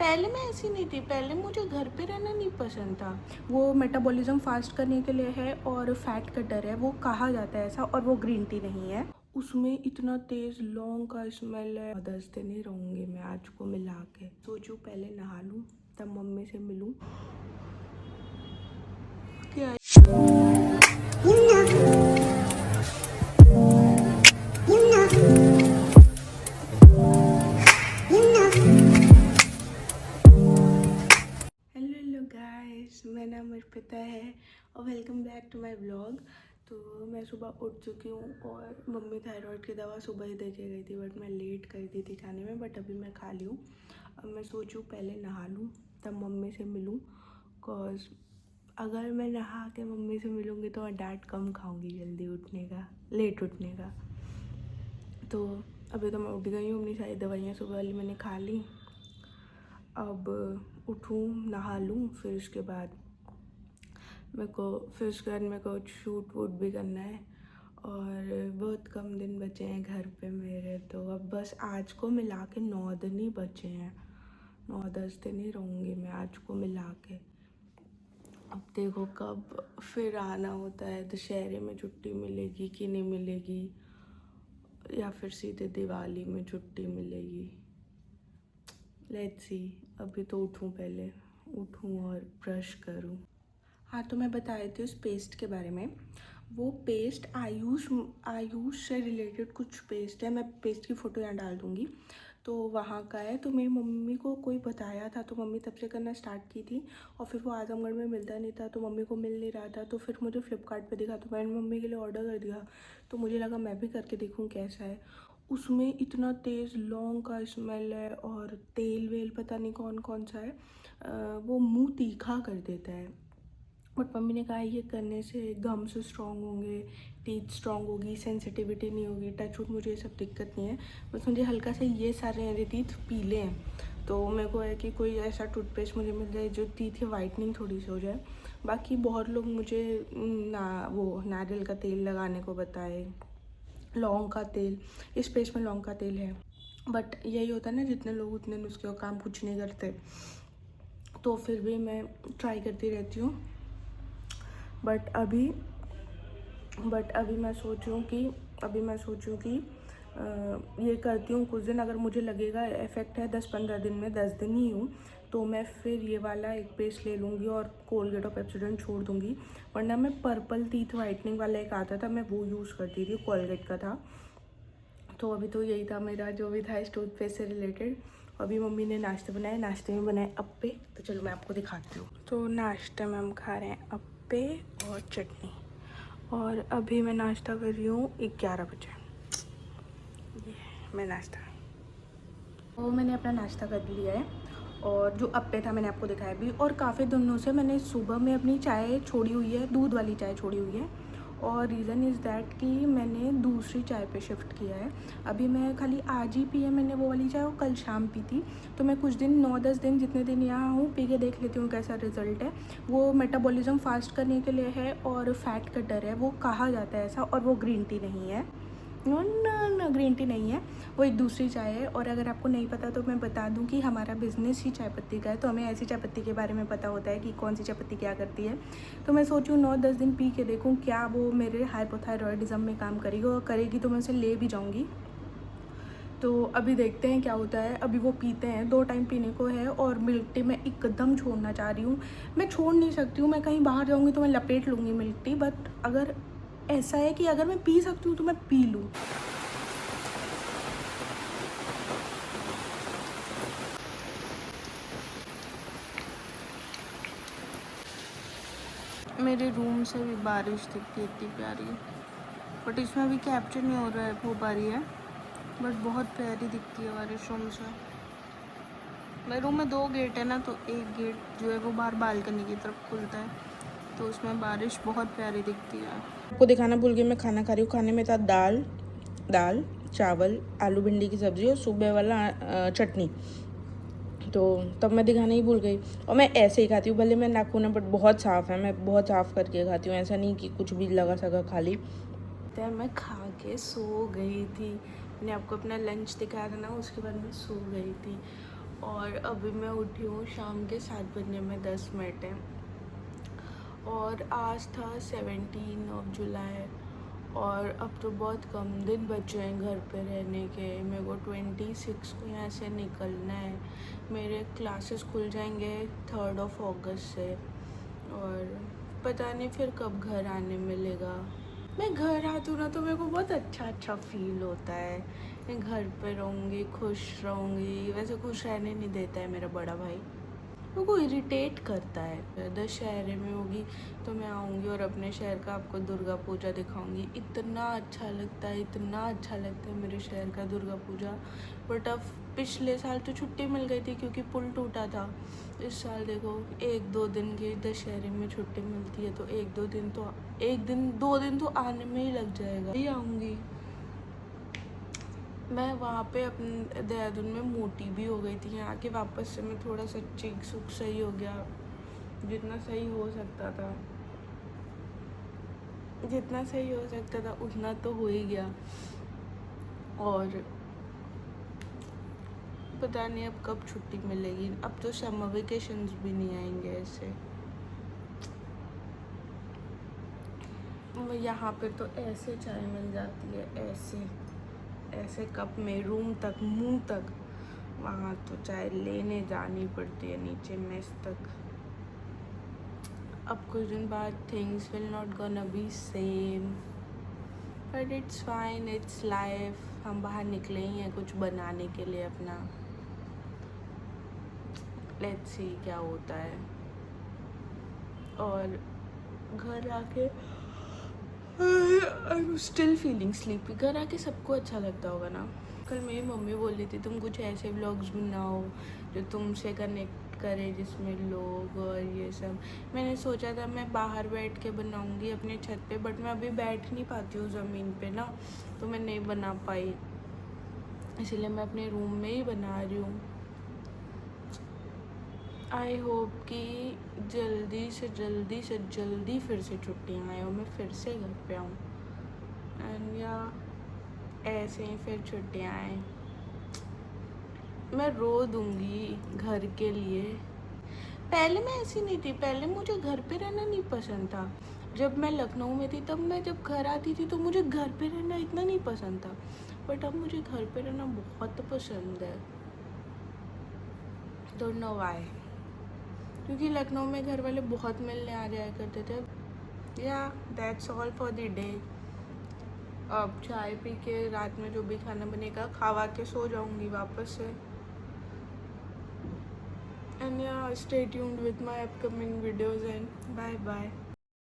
पहले मैं ऐसी नहीं थी, पहले मुझे घर पे रहना नहीं पसंद था। वो मेटाबॉलिज्म फास्ट करने के लिए है और फैट कटर है, वो कहा जाता है ऐसा, और वो ग्रीन टी नहीं है। उसमें इतना तेज़ लौंग का स्मेल है। 10 दिन ही रहूँगी मैं आज को मिला के। सोचूं पहले नहा लूँ तब मम्मी से मिलूँ। क्या हेलो गाइस, मेरा नाम अर्पिता है और welcome back to my vlog. तो मैं सुबह उठ चुकी हूँ और मम्मी थायराइड की दवा सुबह ही दे के गई थी, बट मैं लेट कर दी थी खाने में। बट अभी मैं खा ली हूँ। अब मैं सोचूँ पहले नहा लूँ तब मम्मी से मिलूँ, बिकॉज अगर मैं नहा के मम्मी से मिलूँगी तो मैं डांट कम खाऊँगी जल्दी उठने का, लेट उठने का। तो अभी तो मैं उठ गई हूँ, अपनी सारी दवाइयाँ सुबह वाली मैंने खा ली। अब उठूँ, नहा लूँ, फिर उसके बाद मेरे को शूट वूट भी करना है और बहुत कम दिन बचे हैं घर पे मेरे। तो अब बस आज को मिला के 9 दिन ही बचे हैं, 9-10 दिन ही रहूँगी मैं आज को मिला के। अब देखो कब फिर आना होता है, दशहरे में छुट्टी मिलेगी कि नहीं मिलेगी, या फिर सीधे दिवाली में छुट्टी मिलेगी। Let's see. अभी तो उठूँ, पहले उठूँ और ब्रश करूँ। हाँ, तो मैं बता रही थी उस पेस्ट के बारे में। वो पेस्ट आयुष से रिलेटेड कुछ पेस्ट है, मैं पेस्ट की फ़ोटो यहाँ डाल दूँगी। तो वहाँ का है। तो मेरी मम्मी को कोई बताया था, तो मम्मी तब से करना स्टार्ट की थी। और फिर वो आजमगढ़ में मिलता नहीं था, तो मम्मी को मिल नहीं रहा था। तो फिर मुझे फ्लिपकार्ट पे दिखा, तो मैंने मम्मी के लिए ऑर्डर कर दिया। तो मुझे लगा मैं भी करके देखूँ कैसा है। उसमें इतना तेज़ लौंग का स्मेल है और तेल वेल पता नहीं कौन कौन सा है। वो मुँह तीखा कर देता है। बट मम्मी ने कहा ये करने से गम्स स्ट्रॉन्ग होंगे, टीथ स्ट्रॉन्ग होगी, सेंसिटिविटी नहीं होगी। टचवुड मुझे ये सब दिक्कत नहीं है, बस मुझे हल्का से ये सारे मेरे टीथ पीले हैं। तो मेरे को है कि कोई ऐसा टूथपेस्ट मुझे मिल जाए जो टीथ की वाइटनिंग थोड़ी सी हो जाए। बाकी बहुत लोग मुझे नारियल का तेल लगाने को बताए, लौंग का तेल, इस पेस्ट में लौंग का तेल है। बट यही होता है ना, जितने लोग उतने नुस्खे का काम कुछ नहीं करते। तो फिर भी मैं ट्राई करती रहती हूँ। बट अभी मैं सोचूं कि ये करती हूँ कुछ दिन। अगर मुझे लगेगा इफ़ेक्ट है 10-15 दिन में, 10 दिन ही हूँ, तो मैं फिर ये वाला एक पेस्ट ले लूँगी और कोलगेट और पेप्सोडेंट छोड़ दूँगी। वरना मैं पर्पल टीथ वाइटनिंग वाला एक आता था, मैं वो यूज़ करती थी, कोलगेट का था। तो अभी तो यही था मेरा जो भी था इस टूथपेस्ट से रिलेटेड। अभी मम्मी ने नाश्ते बनाए, नाश्ते में बनाए अप्पे। तो चलो मैं आपको दिखाती हूँ। तो नाश्ते में हम खा रहे हैं अप्पे और चटनी। और अभी मैं नाश्ता कर रही हूँ 11 बजे। ये मैं नाश्ता, तो मैंने अपना नाश्ता कर लिया है। और जो अप्पे था मैंने आपको दिखाया भी। और काफ़ी दिनों से मैंने सुबह में अपनी चाय छोड़ी हुई है, दूध वाली चाय छोड़ी हुई है। और रीज़न इज़ दैट कि मैंने दूसरी चाय पे शिफ्ट किया है। अभी मैं खाली आज ही पी है मैंने वो वाली चाय, और कल शाम पी थी। तो मैं कुछ दिन, 9-10 दिन, जितने दिन यहाँ हूँ, पी के देख लेती हूँ कैसा रिज़ल्ट है। वो मेटाबॉलिज्म फास्ट करने के लिए है और फैट कटर है, वो कहा जाता है ऐसा, और वो ग्रीन टी नहीं है। नो, ग्रीन टी नहीं है, वो एक दूसरी चाय है। और अगर आपको नहीं पता तो मैं बता दूं कि हमारा बिज़नेस ही चाय पत्ती का है, तो हमें ऐसी चाय पत्ती के बारे में पता होता है कि कौन सी चाय पत्ती क्या करती है। तो मैं सोचूं 9-10 दिन पी के देखूं क्या वो मेरे हाइपोथायरॉयडिज्म में काम करेगी, और करेगी तो मैं उसे ले भी जाऊँगी। तो अभी देखते हैं क्या होता है। अभी वो पीते हैं, 2 टाइम पीने को है। और मिल्क टी मैं एकदम छोड़ना चाह रही हूँ। मैं छोड़ नहीं सकती हूँ, मैं कहीं बाहर जाऊँगी तो मैं लपेट लूँगी मिल्क टी। बट अगर ऐसा है कि अगर मैं पी सकती हूँ तो मैं पी लूँ। मेरे रूम से भी बारिश दिखती है, इतनी प्यारी। बट इसमें अभी कैप्चर नहीं हो पा रही है, बट बहुत प्यारी दिखती है बारिश रूम से। मेरे रूम में 2 गेट है ना, तो एक गेट जो है वो बाहर बालकनी की तरफ खुलता है, तो उसमें बारिश बहुत प्यारी दिखती है। आपको दिखाना भूल गई, मैं खाना खा रही हूँ। खाने में था दाल चावल, आलू भिंडी की सब्ज़ी और सुबह वाला चटनी। तो तब मैं दिखाना ही भूल गई। और मैं ऐसे ही खाती हूँ, भले मैं नाखून है बट बहुत साफ़ है, मैं बहुत साफ़ करके खाती हूँ, ऐसा नहीं कि कुछ भी लगा सका खाली। मैं खा के सो गई थी। मैंने आपको अपना लंच दिखाया था ना, उसके बाद मैं सो गई थी। और अभी मैं उठी हूँ शाम के 7 बजने में 10 मिनट है। और आज था 17 जुलाई और अब तो बहुत कम दिन बचे हैं घर पे रहने के। मेरे को 26 को यहाँ से निकलना है। मेरे क्लासेस खुल जाएंगे 3 अगस्त से और पता नहीं फिर कब घर आने मिलेगा। मैं घर आती हूँ ना तो मेरे को बहुत अच्छा फील होता है। मैं घर पे रहूँगी, खुश रहूँगी। वैसे खुश रहने नहीं देता है मेरा बड़ा भाई, मेरे को इरिटेट करता है। दशहरे में होगी तो मैं आऊँगी और अपने शहर का आपको दुर्गा पूजा दिखाऊँगी। इतना अच्छा लगता है, इतना अच्छा लगता है मेरे शहर का दुर्गा पूजा। बट अब पिछले साल तो छुट्टी मिल गई थी क्योंकि पुल टूटा था। इस साल देखो 1-2 दिन की दशहरे में छुट्टी मिलती है तो 1-2 दिन तो 2 दिन तो आने में ही लग जाएगा। ही आऊँगी मैं। वहाँ पे अपने देहरादून में मोटी भी हो गई थी। यहाँ के वापस से मैं थोड़ा सा चीक सुख सही हो गया, जितना सही हो सकता था, जितना सही हो सकता था उतना तो हो ही गया। और पता नहीं अब कब छुट्टी मिलेगी। अब तो समर वेकेशंस भी नहीं आएंगे ऐसे। यहाँ पे तो ऐसे चाय मिल जाती है, ऐसे ऐसे कप में, रूम तक, मुंह तक। वहाँ तो चाय लेने जानी पड़ती है नीचे मेस तक। अब कुछ दिन बाद things will not gonna be same, but it's fine, it's life. हम बाहर निकले ही हैं कुछ बनाने के लिए अपना। लेट्स सी क्या होता है। और घर आके I am still feeling sleepy. घर आके सबको अच्छा लगता होगा ना। कल मेरी मम्मी बोल रही थी तुम कुछ ऐसे व्लॉग्स बनाओ जो तुमसे कनेक्ट करे, जिसमें लोग और ये सब। मैंने सोचा था मैं बाहर बैठ के बनाऊंगी अपने छत पे, बट मैं अभी बैठ नहीं पाती हूँ ज़मीन पे ना, तो मैं नहीं बना पाई। इसलिए मैं अपने रूम में ही बना रही हूँ। आई होप कि जल्दी से जल्दी फिर से छुट्टियाँ आए और मैं फिर से घर पे आऊँ। एंड या ऐसे ही फिर छुट्टियाँ आए। मैं रो दूँगी घर के लिए। पहले मैं ऐसी नहीं थी, पहले मुझे घर पे रहना नहीं पसंद था। जब मैं लखनऊ में थी तब मैं जब घर आती थी तो मुझे घर पे रहना इतना नहीं पसंद था, बट अब मुझे घर पे रहना बहुत पसंद है। डोंट नो व्हाई, क्योंकि लखनऊ में घर वाले बहुत मिलने आ जाया करते थे। या that's all for the day. अब चाय पी के रात में जो भी खाना बनेगा खावा के सो जाऊंगी वापस से। And yeah stay tuned with my upcoming videos and bye bye.